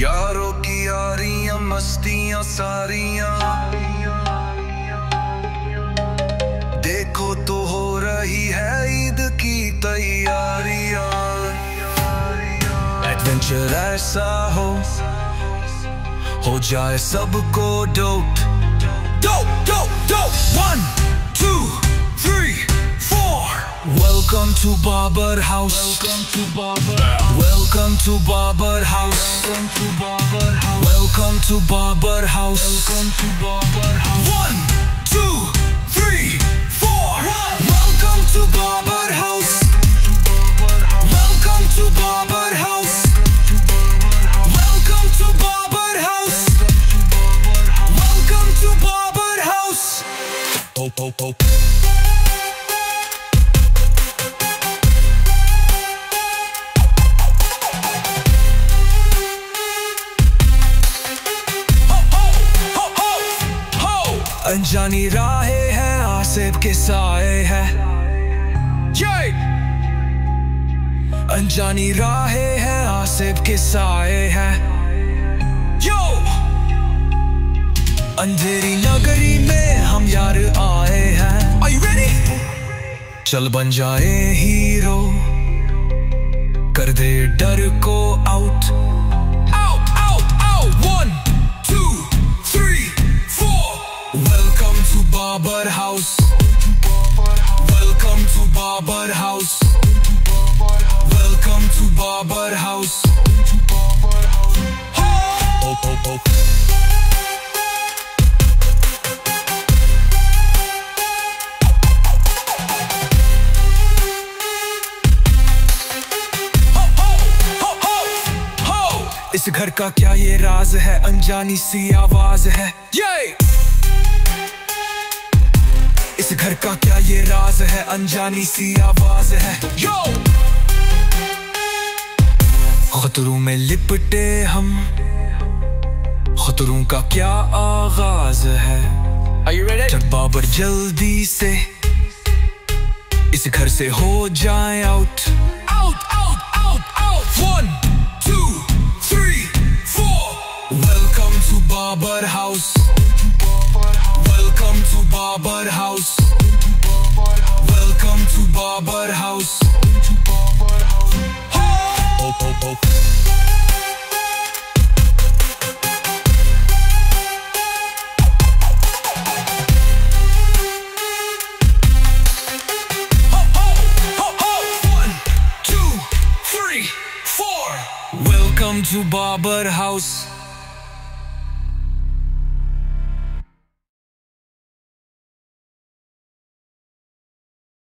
यारों की यारियां मस्तियां सारियां, देखो तो हो रही है ईद की तैयारियां। एडवेंचर ऐसा हो जाए सबको dope dope dope dope. 1 2 3 4 Welcome to Barber House. Welcome to Barber House. Welcome to Barber House. Welcome to Barber House. Welcome to Barber House. Welcome to Barber House. 1 2 3 4 Welcome to Barber House. Welcome to Barber House. Welcome to Barber House. Welcome to Barber House. Oh oh oh. अनजानी राहें हैं, आसिफ के साए हैं। अनजानी राहें हैं, आसिफ के साए हैं। यो अंधेरी नगरी में हम यार आए हैं। Are you ready? चल बन जाए हीरो, कर दे डर को out. Barber House. Welcome to Barber House. Welcome to Barber House. Oh, oh, oh. इस घर का क्या ये राज है, अनजानी सी आवाज है। इस घर का क्या ये राज है, अनजानी सी आवाज है। यो खतरों में लिपटे हम, खतरों का क्या आगाज है। Are you ready? चल बाबर जल्दी से इस घर से हो जाए out. Out out out out. 1 2 3 4 Welcome to Barber House. Welcome to Barber House. Welcome to Barber House. Oh, oh, oh. One, two, three, four. Welcome to Barber House.